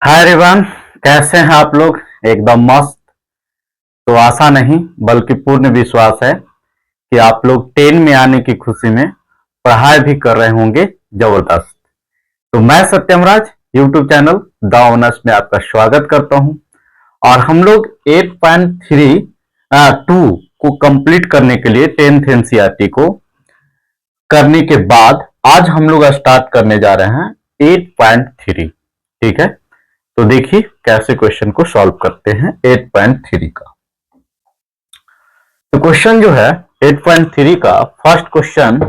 Hi everyone, कैसे हैं आप लोग। एकदम मस्त। तो आशा नहीं बल्कि पूर्ण विश्वास है कि आप लोग 10 में आने की खुशी में पढ़ाई भी कर रहे होंगे जबरदस्त। तो मैं सत्यमराज यूट्यूब चैनल द ऑनर्स में आपका स्वागत करता हूं और हम लोग 8.3 को कंप्लीट करने के लिए 10th एनसीईआरटी को करने के बाद आज हम लोग स्टार्ट करने जा रहे हैं 8.3। ठीक है, तो देखिए कैसे क्वेश्चन को सॉल्व करते हैं 8.3 का। तो क्वेश्चन जो है 8.3 का फर्स्ट क्वेश्चन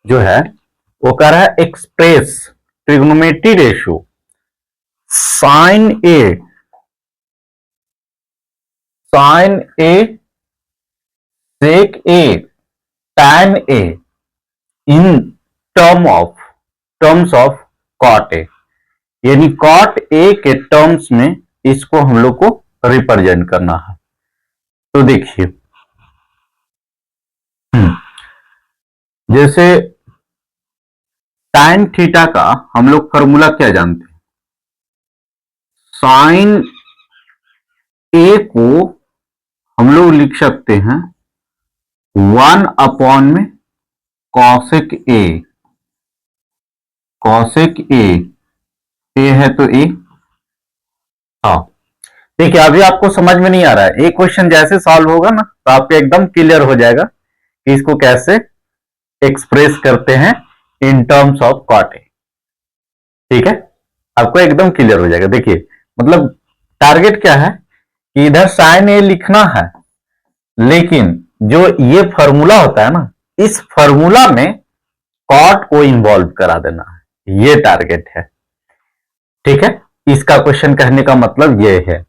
जो है वो कह रहा है express trigonometry ratio sine A sec A tan A in terms of cot A, यानी कॉट ए के टर्म्स में इसको हम लोग को रिप्रेजेंट करना है। तो देखिए जैसे tan थीटा का हम लोग फॉर्मूला क्या जानते हैं, साइन ए को हम लोग लिख सकते हैं 1 अपॉन में कॉसेक ए। कॉसेक ए है तो ए। हाँ देखिए अभी आपको समझ में नहीं आ रहा है, एक क्वेश्चन जैसे सॉल्व होगा ना तो आपको एकदम क्लियर हो जाएगा कि इसको कैसे एक्सप्रेस करते हैं in terms of cot A. ठीक है, आपको एकदम क्लियर हो जाएगा। देखिए मतलब टारगेट क्या है कि इधर साइन ए लिखना है, लेकिन जो ये फॉर्मूला होता है ना, इस फॉर्मूला में कॉट को इन्वॉल्व करा देना है, ये टारगेट है। ठीक है, इसका क्वेश्चन कहने का मतलब ये है,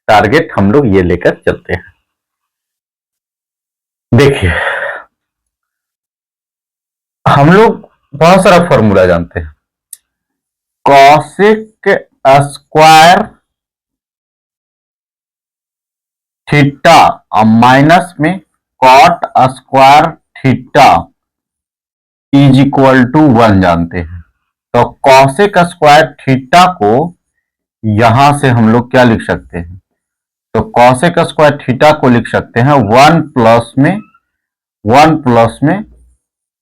टारगेट हम लोग ये लेकर चलते हैं। देखिए हम लोग बहुत सारा फॉर्मूला जानते हैं, कॉसेक स्क्वायर थीटा और माइनस में cot square theta is equal to 1 जानते हैं। तो कॉसेक स्क्वायर थीटा को यहां से हम लोग क्या लिख सकते हैं, तो कॉसेक स्क्वायर थीटा को लिख सकते हैं 1 प्लस में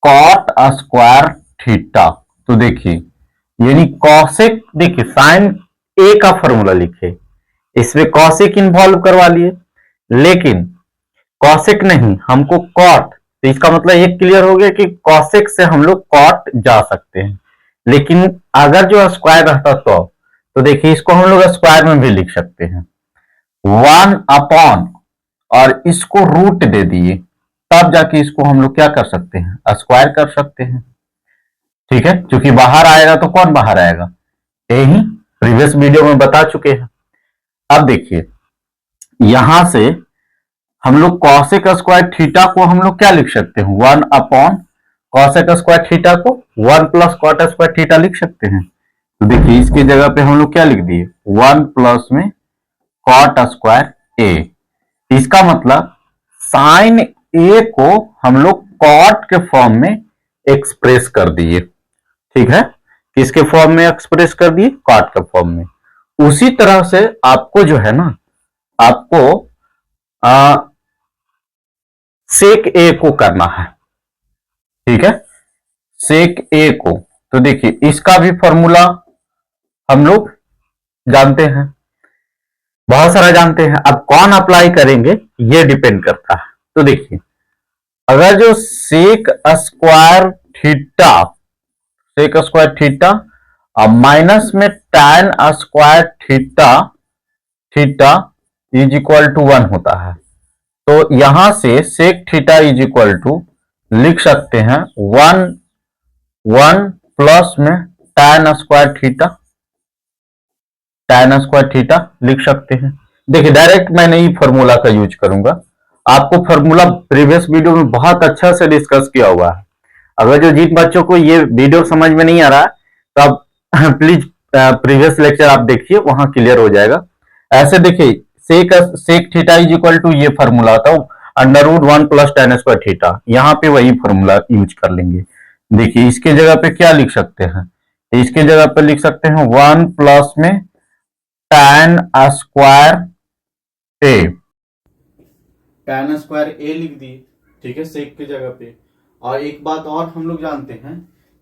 कॉट स्क्वायर थीटा। तो देखिए यानी कॉसेक, देखिए साइन ए का फॉर्मूला लिखे, इसमें कॉसेक इन्वॉल्व करवा लिए, लेकिन कॉसेक नहीं हमको कॉट, तो इसका मतलब ये क्लियर हो गया कि कॉसेक से हम लोग कॉट जा सकते हैं। लेकिन अगर जो स्क्वायर रहता तो देखिए इसको हम लोग स्क्वायर में भी लिख सकते हैं 1 अपॉन और इसको रूट दे दिए, तब जाके इसको हम लोग क्या कर सकते हैं, स्क्वायर कर सकते हैं। ठीक है, क्योंकि बाहर आएगा तो कौन बाहर आएगा, यही प्रीवियस वीडियो में बता चुके हैं। अब देखिए यहां से हम लोग कॉसेक स्क्वायर थीटा को हम लोग क्या लिख सकते हैं, 1 अपॉन कॉसेक स्क्वायर थीटा को 1 प्लस कॉट स्क्वायर थीटा लिख सकते हैं। तो देखिए इसकी जगह पे हम लोग क्या लिख दिए, 1 प्लस में कॉट स्क्वायर ए। इसका मतलब साइन ए को हम लोग कॉट के फॉर्म में एक्सप्रेस कर दिए। ठीक है, किसके फॉर्म में एक्सप्रेस कर दिए, कॉट के फॉर्म में। उसी तरह से आपको जो है ना, आपको सेक ए को करना है। ठीक है, सेक ए को, तो देखिए इसका भी फॉर्मूला हम लोग जानते हैं, बहुत सारा जानते हैं। अब कौन अप्लाई करेंगे ये डिपेंड करता है। तो देखिए अगर जो सेक स्क्वायर थीटा और माइनस में tan square theta is equal to 1 होता है, तो यहां से sec theta is equal to लिख सकते हैं 1 प्लस में टैन स्क्वायर थीटा लिख सकते हैं। देखिए डायरेक्ट मैं नहीं फॉर्मूला का यूज करूंगा, आपको फॉर्मूला प्रीवियस वीडियो में बहुत अच्छा से डिस्कस किया हुआ है। अगर जो जिन बच्चों को ये वीडियो समझ में नहीं आ रहा तो आप प्लीज प्रीवियस लेक्चर आप देखिए, वहां क्लियर हो जाएगा। ऐसे देखिए sec theta is equal to ये फॉर्मूला होता है √1 प्लस टैन स्क्वायर थीटा, यहाँ पे वही फॉर्मूला यूज कर लेंगे। देखिए इसके जगह पे क्या लिख सकते हैं, इसके जगह पे लिख सकते हैं 1 प्लस में tan स्क्वायर ए। tan स्क्वायर ए लिख दिए, ठीक है, सेक की जगह पे। और एक बात और हम लोग जानते हैं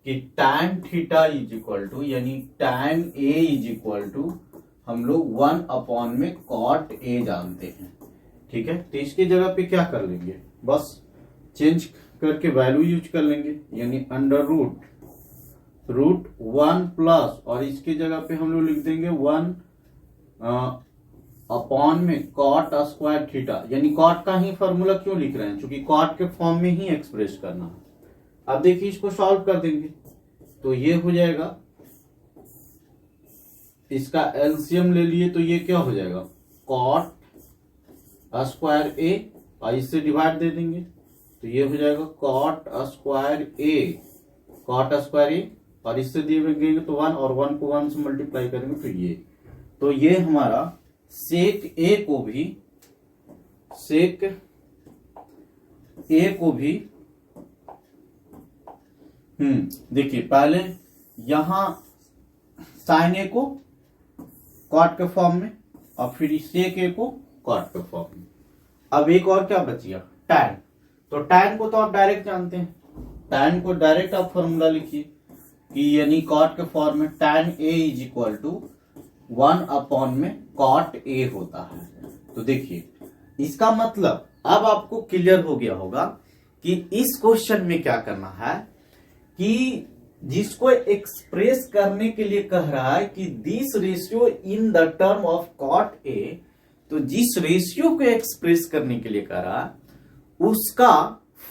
कि tan theta is equal to, यानी tan A is equal to हम लोग 1 में cot ए जानते हैं, ठीक है। तो इसकी जगह पे क्या कर लेंगे, बस चेंज करके वैल्यू यूज कर लेंगे, यानी अंडर रूट 1 प्लस, और इसकी जगह पे हम लोग लिख देंगे 1 अपॉन में कॉट स्क्वायर थीटा, यानी कॉट का ही फॉर्मूला क्यों लिख रहे हैं, क्योंकि कॉट के फॉर्म में ही एक्सप्रेस करना है। अब देखिए इसको सॉल्व कर देंगे तो ये हो जाएगा, इसका एलसीएम ले लिए तो ये क्या हो जाएगा, कॉट स्क्वायर ए, और इससे डिवाइड दे देंगे तो ये हो जाएगा कॉट स्क्वायर ए, और इससे दिए गए तो 1, और 1 को 1 से मल्टीप्लाई करेंगे तो ये, तो ये हमारा सेक ए को भी देखिए पहले यहां साइन ए को कॉट के फॉर्म में, और फिर सेक ए को कॉट के फॉर्म में। अब एक और क्या बच गया, टैन। तो टैन को तो आप डायरेक्ट जानते हैं, टैन को डायरेक्ट आप फॉर्मूला लिखिए कि यानी कॉट के फॉर्म में tan A is equal to 1 में कॉट ए होता है। तो देखिए इसका मतलब अब आपको क्लियर हो गया होगा कि इस क्वेश्चन में क्या करना है, कि जिसको एक्सप्रेस करने के लिए कह रहा है कि this ratio in the term of cot A, तो जिस रेशियो को एक्सप्रेस करने के लिए कह रहा है उसका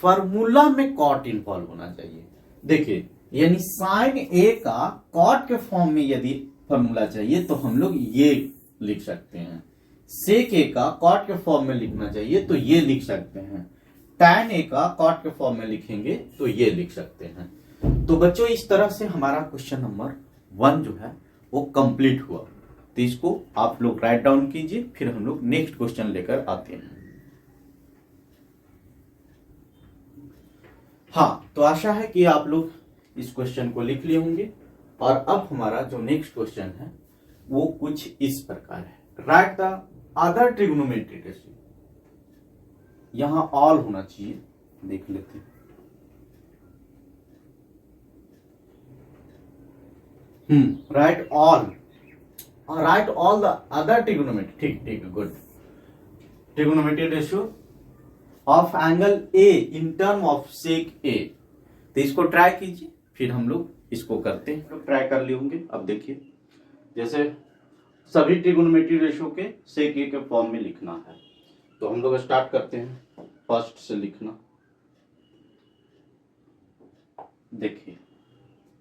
फॉर्मूला में कॉट इन्वॉल्व होना चाहिए। देखिए यानी साइन ए का कॉट के फॉर्म में यदि फॉर्मूला चाहिए तो हम लोग ये लिख सकते हैं, सेक ए का कॉट के फॉर्म में लिखना चाहिए तो ये लिख सकते हैं, टैन ए का कॉट के फॉर्म में लिखेंगे तो ये लिख सकते हैं। तो बच्चों इस तरह से हमारा क्वेश्चन नंबर 1 जो है वो कंप्लीट हुआ। तो इसको आप लोग राइट डाउन कीजिए, फिर हम लोग नेक्स्ट क्वेश्चन लेकर आते हैं। हाँ, तो आशा है कि आप लोग इस क्वेश्चन को लिख लिए होंगे। और अब हमारा जो नेक्स्ट क्वेश्चन है वो कुछ इस प्रकार है, write the other trigonometry ratio. यहां ऑल होना चाहिए, देख लेते हैं। Write all the other trigonometry, ठीक good, trigonometry ratio of angle A in term of sec A. तो इसको ट्राई कीजिए, फिर हम लोग इसको करते हैं, लोग ट्राई कर लिए होंगे। अब देखिए जैसे सभी ट्रिग्नोमेट्री रेशियो के सेक ए के फॉर्म में लिखना है, तो हम लोग स्टार्ट करते हैं फर्स्ट से लिखना। देखिए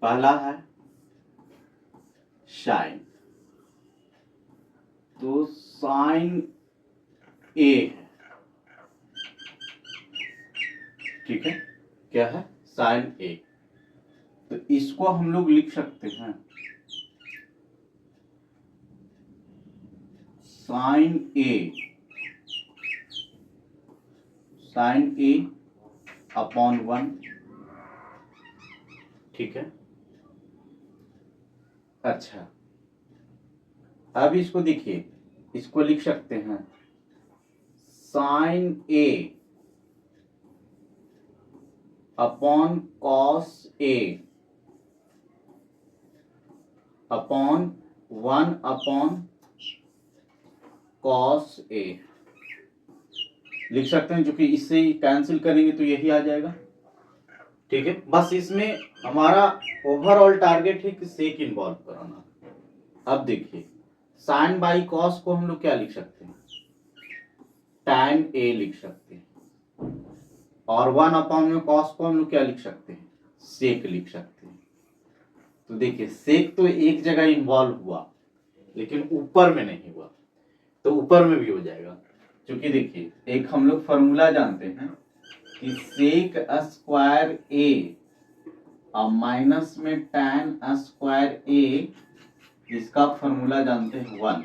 पहला है साइन, तो साइन ए है, ठीक है, क्या है, साइन ए। तो इसको हम लोग लिख सकते हैं साइन ए अपॉन 1, ठीक है। अच्छा अब इसको देखिए, इसको लिख सकते हैं sign A upon cos A upon 1 upon cos A लिख सकते हैं, जो कि इससे ही कैंसिल करेंगे तो यही आ जाएगा, ठीक है। बस इसमें हमारा ओवरऑल टारगेट है कि सेक इन्वॉल्व कराना। अब देखिए साइन बाई कॉस को हम लोग क्या लिख सकते हैं, टैन ए लिख सकते हैं, और 1 अपॉन में कॉस को हम लोग क्या लिख सकते हैं, सेक लिख सकते हैं। तो देखिए सेक तो एक जगह इन्वॉल्व हुआ लेकिन ऊपर में नहीं हुआ, तो ऊपर में भी हो जाएगा, क्योंकि देखिए एक हम लोग फॉर्मूला जानते हैं कि सेक स्क्वायर ए और माइनस में टैन स्क्वायर ए, इसका फॉर्मूला जानते हैं 1।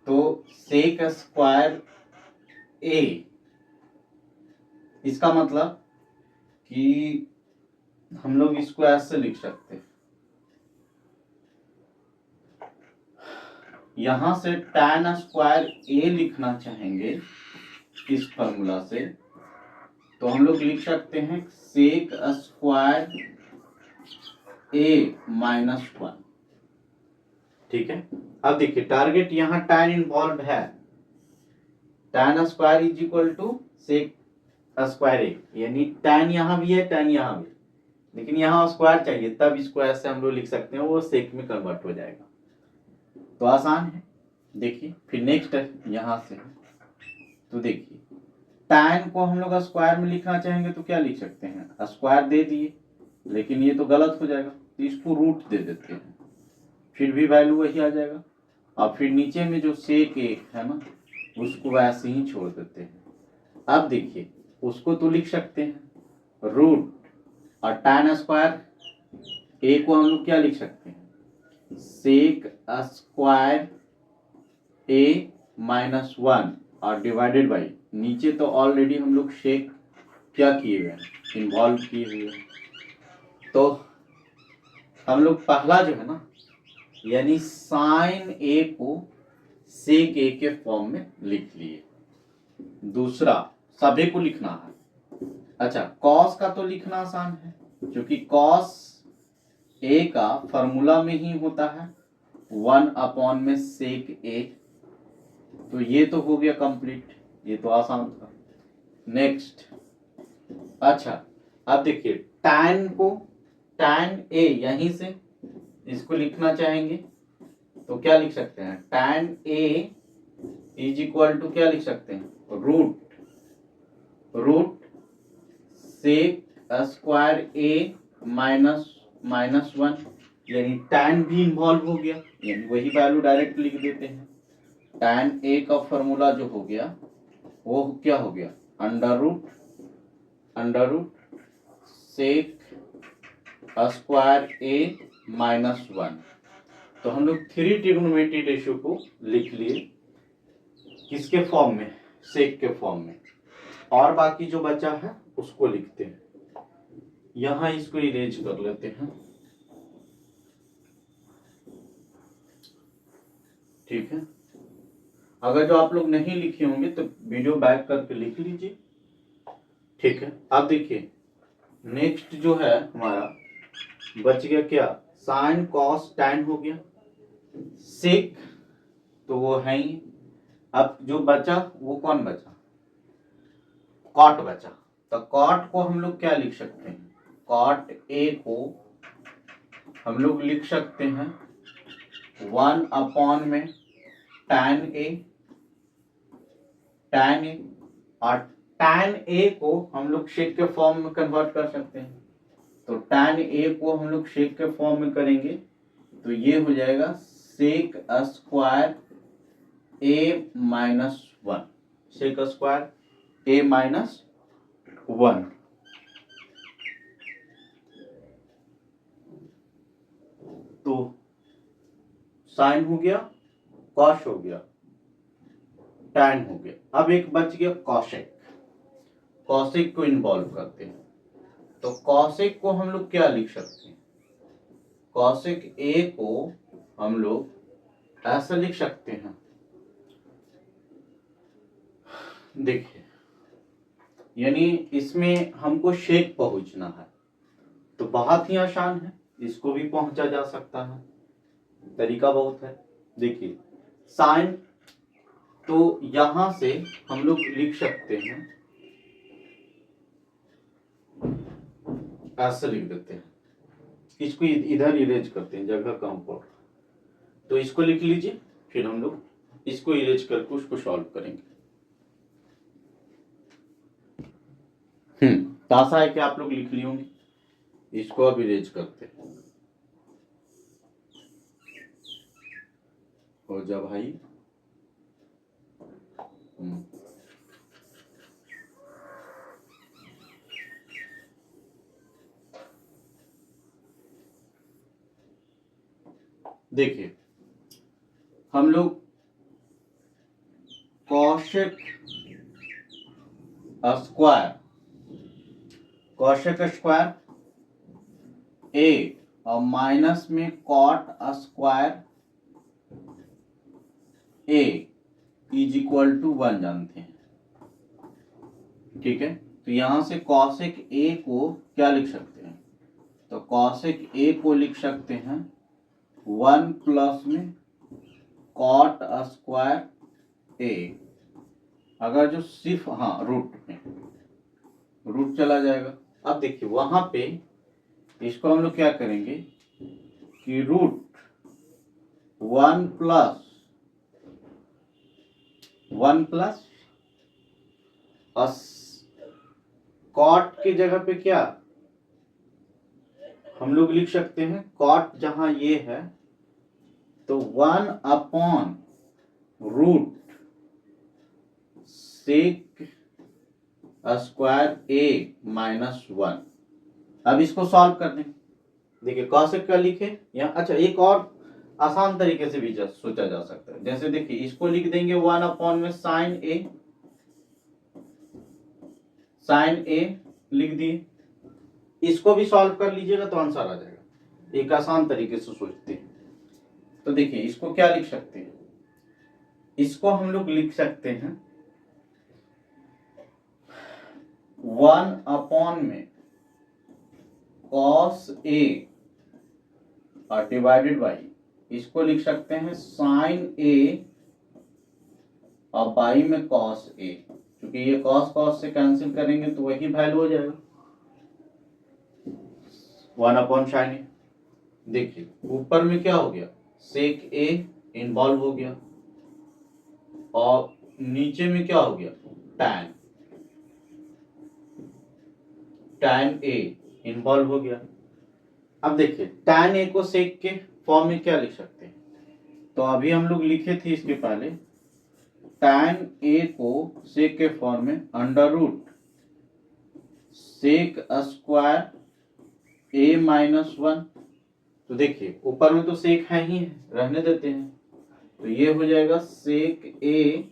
तो सेक स्क्वायर ए, इसका मतलब कि हम लोग इसको ऐसे लिख सकते हैं, यहां से tan स्क्वायर ए लिखना चाहेंगे इस फॉर्मूला से, तो हम लोग लिख सकते हैं sec square A minus one. ठीक है, अब देखिए टारगेट यहाँ tan इन्वॉल्व है, tan square is equal to sec square A, यानी tan यहाँ भी है tan यहाँ भी, लेकिन यहाँ स्क्वायर चाहिए, तब स्क्वायर से हम लोग लिख सकते हैं, वो सेक में कन्वर्ट हो जाएगा। तो आसान है। देखिए फिर नेक्स्ट यहाँ से, तो देखिए tan को हम लोग स्क्वायर में लिखना चाहेंगे तो क्या लिख सकते हैं, स्क्वायर दे दिए, लेकिन ये तो गलत हो जाएगा, तो इसको रूट दे देते हैं, फिर भी वैल्यू वही आ जाएगा। और फिर नीचे में जो सेक एक है ना, उसको वैसे ही छोड़ देते हैं। अब देखिए उसको तो लिख सकते हैं रूट, और tan स्क्वायर ए को हम लोग क्या लिख सकते हैं, sec square A minus one, और डिवाइडेड बाई, नीचे तो ऑलरेडी हम लोग शेक क्या किए हुए हैं, इन्वॉल्व किए हुए हैं। तो हम लोग पहला जो है ना, यानी साइन ए को सेक ए के फॉर्म में लिख लिए। दूसरा सभी को लिखना है। अच्छा, कॉस का तो लिखना आसान है, क्योंकि कॉस ए का फॉर्मूला में ही होता है 1 में सेक ए, तो ये तो हो गया कंप्लीट, ये तो आसान था। नेक्स्ट, अच्छा अब देखिए tan ए यहीं से इसको लिखना चाहेंगे तो क्या लिख सकते हैं, tan A is equal to क्या लिख सकते हैं, root sec square A minus one, यानी tan भी इन्वॉल्व हो गया, यानी वही वैल्यू डायरेक्ट लिख देते हैं। tan ए का फॉर्मूला जो हो गया वो क्या हो गया, under root sec square A minus one. तो हम लोग 3 ट्रिग्नोमेट्री रेशियो को लिख लिए, किसके फॉर्म में, सेक के फॉर्म में। और बाकी जो बचा है उसको लिखते हैं, यहां इसको इरेज कर लेते हैं। ठीक है, अगर जो आप लोग नहीं लिखे होंगे तो वीडियो बैक करके लिख लीजिए। ठीक है, अब देखिए नेक्स्ट जो है हमारा बच गया क्या, साइन कॉस टैन हो गया, सेक तो वो है ही। अब जो बचा वो कौन बचा, कॉट बचा। तो कॉट को हम लोग क्या लिख सकते हैं, कॉट ए को हम लोग लिख सकते हैं 1 में tan ए, और tan ए को हम लोग शेक के फॉर्म में कन्वर्ट कर सकते हैं। तो tan ए को हम लोग शेक के फॉर्म में करेंगे तो ये हो जाएगा सेक square A minus one, sec square A minus one. तो साइन हो गया, कॉस हो गया, टैन हो गया। अब एक बच गया कॉसेक, कॉसेक को इन्वॉल्व करते हैं। तो कॉसेक को हम लोग क्या लिख सकते हैं, कॉसेक ए को हम लोग ऐसा लिख सकते हैं, देखिए यानी इसमें हमको शेक पहुंचना है तो बहुत ही आसान है, इसको भी पहुंचा जा सकता है, तरीका बहुत है। देखिए साइन तो यहां से हम लोग लिख सकते हैं, ऐसे लिख देते हैं, इसको इधर इरेज करते हैं, जगह कम पड़, तो इसको लिख लीजिए, फिर हम लोग इसको इरेज करके उसको सॉल्व करेंगे। तो आशा है कि आप लोग लिख लिए होंगे, इसको अब इरेज करते हैं, हो जा भाई। देखिए हम लोग कॉसेक स्क्वायर ए और माइनस में cot square A is equal to 1 जानते हैं, ठीक है। तो यहां से कॉसेक ए को क्या लिख सकते हैं, तो कॉसेक ए को लिख सकते हैं 1 प्लस में कॉट स्क्वायर ए, अगर जो सिर्फ रूट में रूट चला जाएगा। अब देखिए वहां पे इसको हम लोग क्या करेंगे कि रूट 1 प्लस कॉट की जगह पे क्या हम लोग लिख सकते हैं, कॉट जहां ये है तो 1 upon root sec square A minus 1। अब इसको सॉल्व कर देंगे। देखिए कॉसेक का लिखे यहाँ, अच्छा एक और आसान तरीके से भी सोचा जा सकता है। जैसे देखिए इसको लिख देंगे 1 अपॉन में साइन ए लिख दिए, इसको भी सॉल्व कर लीजिएगा तो आंसर आ जाएगा। एक आसान तरीके से सोचते हैं तो देखिए इसको क्या लिख सकते हैं, इसको हम लोग लिख सकते हैं 1 अपॉन में कॉस ए और डिवाइडेड बाई, इसको लिख सकते हैं साइन ए और बाई में कॉस ए, क्योंकि ये कॉस से कैंसिल करेंगे तो वही वैल्यू हो जाएगा 1 अपॉन साइन ए। देखिए ऊपर में क्या हो गया, सेक ए इन्वॉल्व हो गया और नीचे में क्या हो गया, टैन ए इन्वॉल्व हो गया। अब देखिए टैन ए को सेक के फॉर्म में क्या लिख सकते हैं, तो अभी हम लोग लिखे थे इसके पहले टैन ए को सेक के फॉर्म में under root sec square A minus 1। तो देखिए ऊपर में तो सेक है ही है, रहने देते हैं, तो ये हो जाएगा सेक ए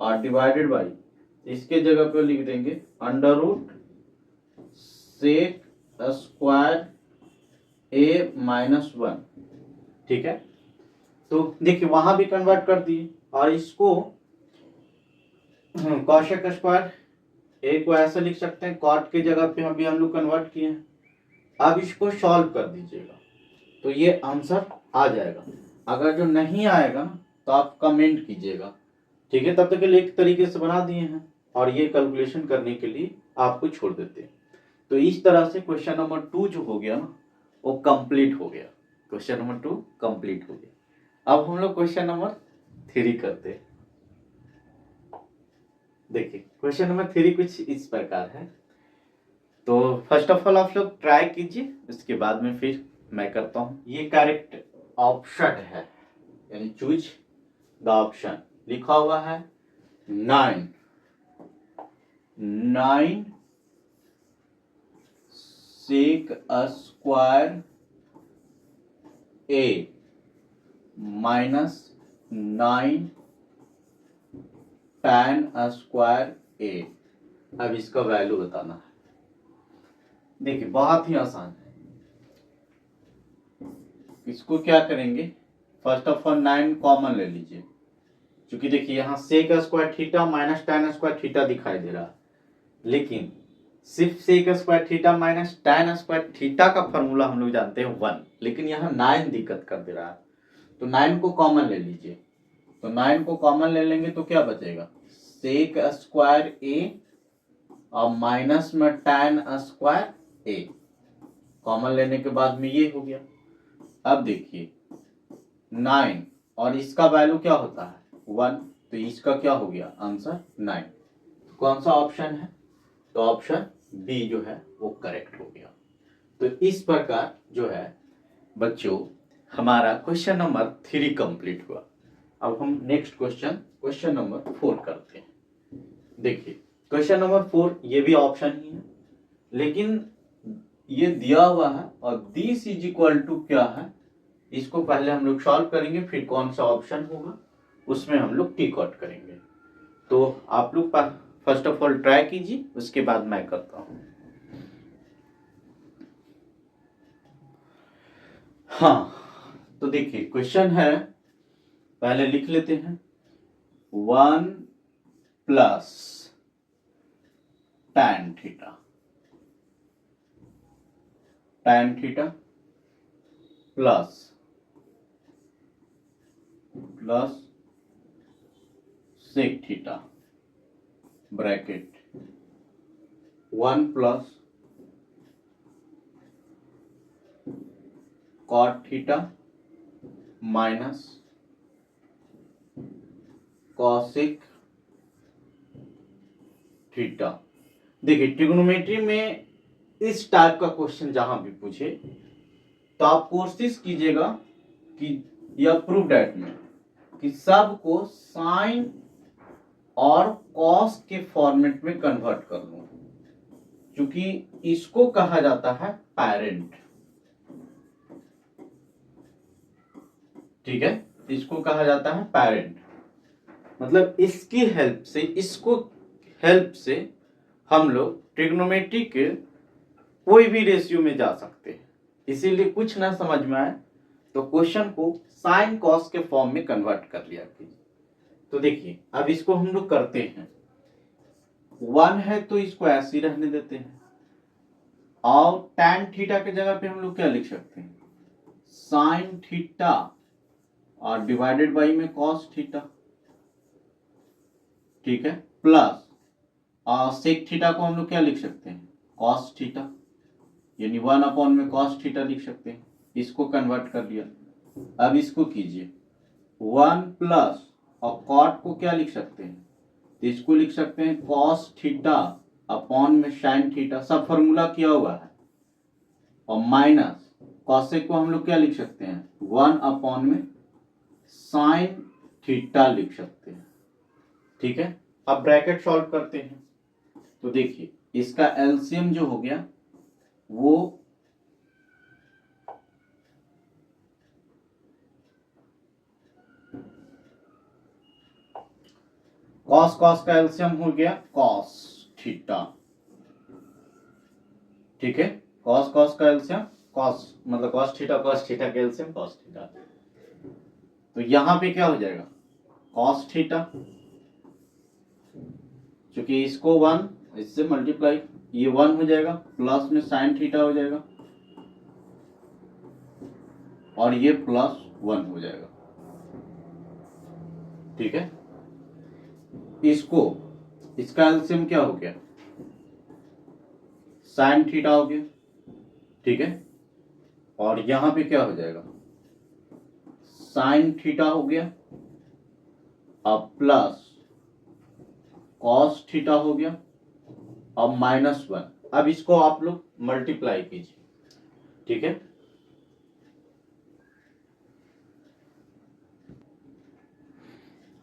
और डिवाइडेड बाई, इसके जगह पे लिख देंगे under root sec square A minus 1, ठीक है। तो देखिए वहां भी कन्वर्ट कर दिए और इसको कॉसेक स्क्वायर ए को ऐसे लिख सकते हैं, कॉट की जगह पे अभी हम लोग कन्वर्ट किए हैं। अब इसको सॉल्व कर दीजिएगा तो ये आंसर आ जाएगा। अगर जो नहीं आएगा तो आप कमेंट कीजिएगा, ठीक है। तब तक के लिए एक तरीके से बना दिए हैं और ये कैलकुलेशन करने के लिए आपको छोड़ देते हैं। तो इस तरह से क्वेश्चन नंबर 2 जो हो गया ना वो कंप्लीट हो गया, क्वेश्चन नंबर 2 कंप्लीट हो गया। अब हम लोग क्वेश्चन नंबर 3 करते हैं। देखिए क्वेश्चन नंबर 3 कुछ इस प्रकार है, तो फर्स्ट ऑफ ऑल आप लोग ट्राई कीजिए, उसके बाद में फिर मैं करता हूं। ये करेक्ट ऑप्शन है, यानी चूज द ऑप्शन। लिखा हुआ है 9 सेक square A minus 9 tan square ए। अब इसका वैल्यू बताना है। देखिए बहुत ही आसान है, इसको क्या करेंगे, फर्स्ट ऑफ ऑल 9 कॉमन ले लीजिए, क्योंकि देखिए यहाँ sec square theta minus tan square theta दिखाई दे रहा है, लेकिन सिर्फ sec square theta minus tan square theta का फॉर्मूला हम लोग जानते हैं 1, लेकिन यहाँ 9 दिक्कत कर दे रहा है। तो 9 को कॉमन ले लीजिए, तो 9 को कॉमन ले लेंगे तो क्या बचेगा, सेक स्क्वायर ए और माइनस में टैन स्क्वायर ए, कॉमन लेने के बाद में ये हो गया। अब देखिए 9 और इसका वैल्यू क्या होता है 1, तो इसका क्या हो गया आंसर 9। तो कौन सा ऑप्शन है, तो ऑप्शन बी जो है वो करेक्ट हो गया। तो इस प्रकार जो है बच्चों हमारा क्वेश्चन नंबर 3 कंप्लीट हुआ। अब हम नेक्स्ट क्वेश्चन नंबर 4 करते हैं। देखिए क्वेश्चन नंबर 4 ये भी ऑप्शन ही है, लेकिन ये दिया हुआ है और दिस इज इक्वल टू क्या है, इसको पहले हम लोग सॉल्व करेंगे, फिर कौन सा ऑप्शन होगा उसमें हम लोग टिक आउट करेंगे। तो आप लोग फर्स्ट ऑफ ऑल ट्राई कीजिए, उसके बाद मैं करता हूं। हाँ तो देखिए क्वेश्चन है पहले लिख लेते हैं 1 plus tan theta plus sec theta bracket 1 plus cot theta minus cosec theta. देखिए ट्रिग्नोमेट्री में इस टाइप का क्वेश्चन जहां भी पूछे तो आप कोशिश कीजिएगा कि यह प्रूफ डेट में कि सबको साइन और कॉस के फॉर्मेट में कन्वर्ट कर लो, क्योंकि इसको कहा जाता है पेरेंट। ठीक है, इसको कहा जाता है पेरेंट, मतलब इसकी हेल्प से, इसको हेल्प से हम लोग ट्रिग्नोमेट्री के कोई भी रेशियो में जा सकते हैं। इसीलिए कुछ ना समझ में आए तो क्वेश्चन को साइन कॉस के फॉर्म में कन्वर्ट कर लिया कीजिए। तो देखिए अब इसको हम लोग करते हैं, 1 है तो इसको ऐसे ही रहने देते हैं, और tan थीटा के जगह पे हम लोग क्या लिख सकते हैं, साइन थीटा और डिवाइडेड बाई में कॉस थीटा। ठीक है, प्लस और सेक थीटा को हम लोग क्या लिख सकते हैं, कॉस थीटा, यानी 1 अपॉन में कॉस थीटा लिख सकते हैं। इसको कन्वर्ट कर दिया। अब इसको कीजिए 1 प्लस और कॉट को क्या लिख सकते हैं, तो इसको लिख सकते हैं कॉस थीटा अपॉन में साइन थीटा, सब फॉर्मूला किया हुआ है, और माइनस कॉसेक को हम लोग क्या लिख सकते हैं, 1 अपॉन में साइन थीटा लिख सकते हैं। ठीक है, अब ब्रैकेट सॉल्व करते हैं। तो देखिए इसका एलसीएम जो हो गया वो कॉस कॉस का एलसीएम हो गया कॉस थीटा। ठीक है, कॉस कॉस का एलसीएम कॉस, मतलब कॉस थीटा का एलसीएम कॉस थीटा। तो यहां पे क्या हो जाएगा, कॉस थीटा, क्योंकि इसको 1 इससे मल्टीप्लाई, ये 1 हो जाएगा, प्लस में साइन थीटा हो जाएगा, और ये प्लस 1 हो जाएगा। ठीक है, इसको, इसका एलसीएम क्या हो गया, साइन थीटा हो गया। ठीक है, और यहां पे क्या हो जाएगा, साइन थीटा हो गया, अब प्लस कॉस थीटा हो गया, अब माइनस 1। अब इसको आप लोग मल्टीप्लाई कीजिए। ठीक है,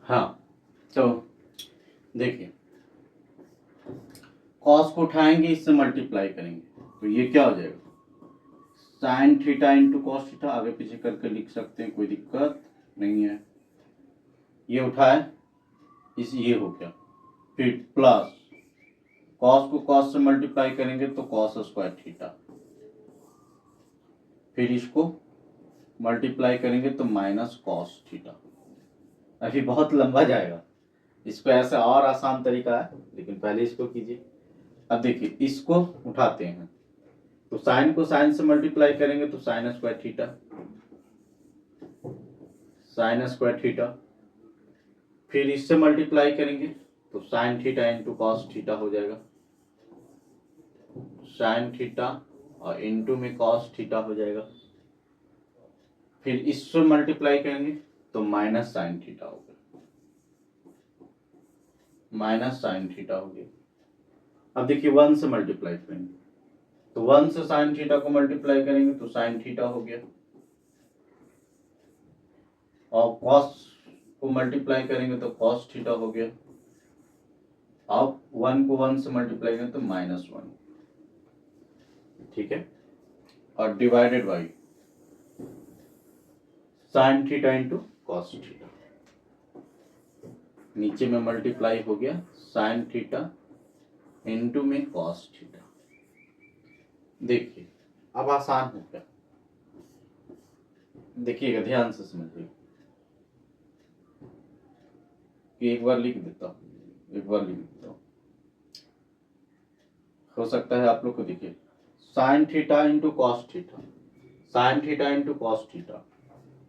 हाँ, तो देखिए कॉस को उठाएंगे, इससे मल्टीप्लाई करेंगे, तो ये क्या हो जाएगा, sine theta into cos theta, आगे पीछे करके लिख सकते हैं, कोई दिक्कत नहीं है। ये उठाए, इस ये हो गया, फिर प्लस कॉस को कॉस से मल्टीप्लाई करेंगे तो कॉस स्क्वायर थीटा, फिर इसको मल्टीप्लाई करेंगे तो माइनस कॉस थीटा। अभी बहुत लंबा जाएगा, इसको ऐसा और आसान तरीका है, लेकिन पहले इसको कीजिए। अब देखिए इसको उठाते हैं, तो साइन को साइन से मल्टीप्लाई करेंगे तो sine square theta, sine square theta, फिर इससे मल्टीप्लाई करेंगे तो sine theta into cos theta हो जाएगा, साइन थीटा और इंटू में कॉस थीटा हो जाएगा, फिर इससे मल्टीप्लाई करेंगे तो माइनस साइन थीटा हो गया, माइनस साइन थीटा हो गया। अब देखिए 1 से मल्टीप्लाई करेंगे तो 1 से साइन थीटा को मल्टीप्लाई करेंगे तो साइन थीटा हो गया, और कॉस को मल्टीप्लाई करेंगे तो कॉस थीटा हो गया। अब 1 को 1 से मल्टीप्लाई करें तो माइनस 1। ठीक है, और divided by sine theta into cos theta, नीचे में मल्टीप्लाई हो गया साइन थीटा इंटू में कॉस थीटा। देखिए अब आसान हो गया, देखिएगा ध्यान से समझिए। कि एक बार लिख देता हूँ, हो सकता है आप लोग को दिखे। Sine theta into cos theta, sine theta into cos theta,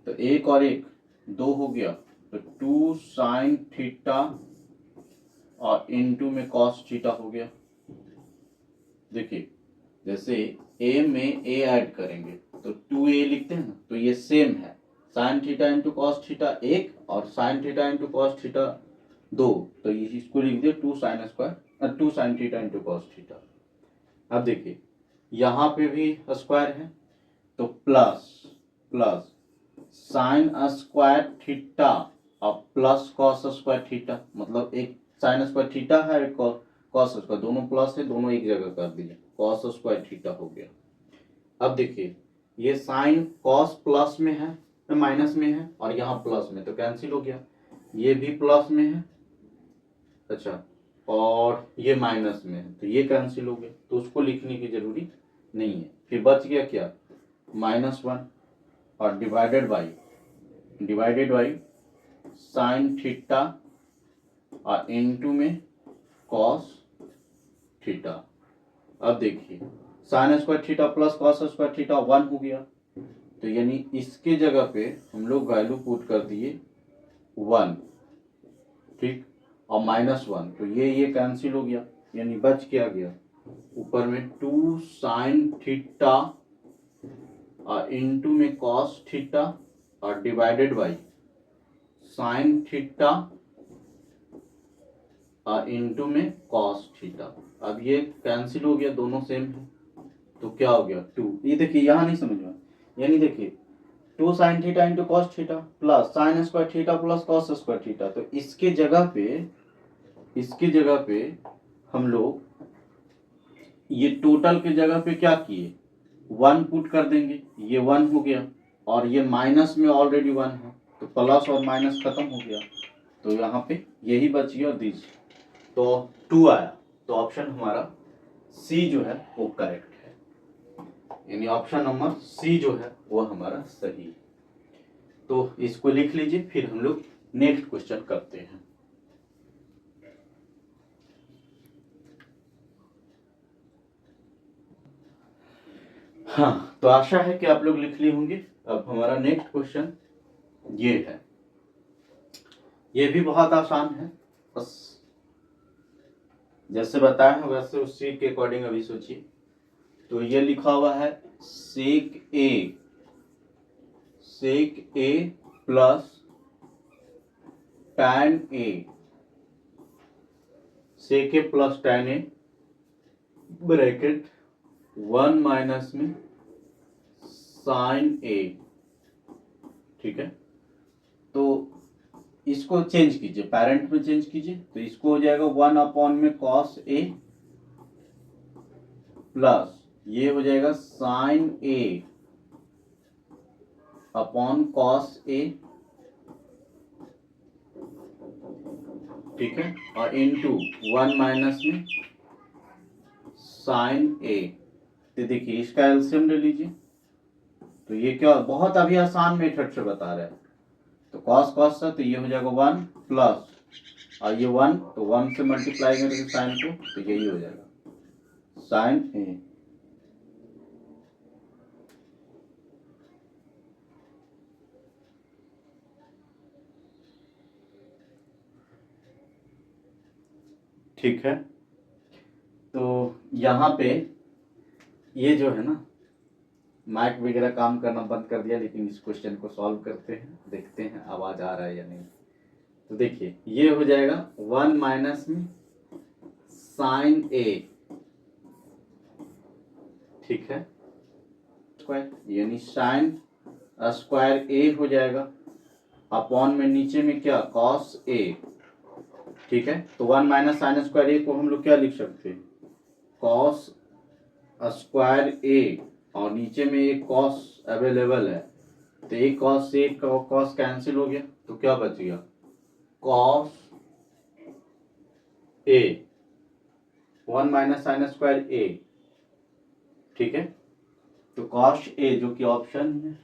तो एक और एक 2 हो गया, तो 2 साइन थीटा और इंटू में कॉस थीटा हो गया। देखिए जैसे a में a ऐड करेंगे तो 2a लिखते हैं ना, तो ये सेम है, sine theta into cos theta 1 और sine theta into cos theta 2, तो इसको लिख दिया 2 sine theta into cos theta. अब देखिए यहाँ पे भी स्क्वायर है, तो plus plus sine square theta और प्लस कॉस स्क्वायर थीटा, मतलब एक साइन स्क्वायर थीटा है, एक कॉस स्क्वायर, दोनों प्लस है, दोनों एक जगह कर दिए, कॉस स्क्वायर थीटा हो गया। अब देखिए ये साइन कॉस प्लस में है, माइनस में है, और यहाँ प्लस में, तो कैंसिल हो गया। ये भी प्लस में है, अच्छा, और ये माइनस में है, तो ये कैंसिल हो गया, तो उसको लिखने की जरूरी नहीं है। फिर बच गया क्या, -1 और डिवाइडेड बाई साइन थीटा और इनटू में कॉस थीटा। अब देखिए sine square theta plus cos square theta 1 हो गया, तो यानी इसके जगह पे हम लोग वैल्यू पुट कर दिए 1, ठीक, और -1, तो ये कैंसिल हो गया, यानी बच क्या गया, ऊपर में 2 साइन थीटा और इनटू में कॉस थीटा और डिवाइडेड बाई साइन थीटा और इनटू में कॉस थीटा। अब ये कैंसिल हो गया, दोनों सेम है, तो क्या हो गया 2। ये देखिए यहाँ नहीं समझ में, यानी देखिए 2 sine theta into cos theta plus sine square theta plus cos square theta, तो इसके जगह पे हम लोग ये टोटल के जगह पे क्या किए, 1 पुट कर देंगे, ये 1 हो गया, और ये माइनस में ऑलरेडी 1 है, तो प्लस और माइनस खत्म हो गया, तो यहाँ पे यही बच गया, और दीजिए तो 2 आया, तो ऑप्शन हमारा सी जो है वो करेक्ट है, यानी ऑप्शन नंबर सी जो है वो हमारा सही है। तो इसको लिख लीजिए, फिर हम लोग नेक्स्ट क्वेश्चन करते हैं। हाँ, तो आशा है कि आप लोग लिख लिए होंगे। अब हमारा नेक्स्ट क्वेश्चन ये है, ये भी बहुत आसान है, बस जैसे बताया है वैसे उसी के अकॉर्डिंग अभी सोचिए। तो ये लिखा हुआ है सेक ए plus tan A, sec A plus tan A bracket 1 minus में साइन ए, ठीक है। तो इसको चेंज कीजिए, पेरेंट में चेंज कीजिए, तो इसको हो जाएगा 1 अपॉन में कॉस ए प्लस ये हो जाएगा sign A upon cos A, ठीक है, और इनटू 1 माइनस में साइन ए। तो देखिए इसका एलसीएम ले लीजिए, तो ये क्या, बहुत अभी आसान मेथड से बता रहे हैं, तो कॉस कॉस से, तो ये हो जाएगा 1 प्लस, और ये 1, तो 1 से मल्टीप्लाई करेंगे साइन को, तो यही हो जाएगा साइन ए। ठीक है, तो यहाँ पे ये जो है ना, माइक वगैरह काम करना बंद कर दिया, लेकिन इस क्वेश्चन को सॉल्व करते हैं, देखते हैं आवाज आ रहा है या नहीं। तो देखिए ये हो जाएगा 1 माइनस में साइन ए, ठीक है, स्क्वायर, यानी साइन स्क्वायर ए हो जाएगा, अपॉन में नीचे में क्या कॉस ए, ठीक है। तो 1 माइनस साइन स्क्वायर ए को हम लोग क्या लिख सकते हैं, कॉस स्क्वायर ए, और नीचे में एक कॉस अवेलेबल है, तो एक कॉस से एक कॉस कैंसिल हो गया, तो क्या बच गया cos A, 1 minus sine square ए, ठीक है। तो कॉस ए जो कि ऑप्शन है,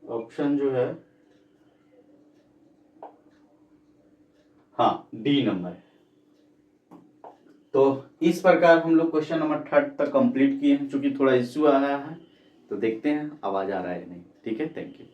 ऑप्शन जो है हाँ डी नंबर है। तो इस प्रकार हम लोग क्वेश्चन नंबर 3 तक कंप्लीट किए हैं। चूंकि थोड़ा इश्यू आया है तो देखते हैं आवाज आ रहा है नहीं। ठीक है, थैंक यू।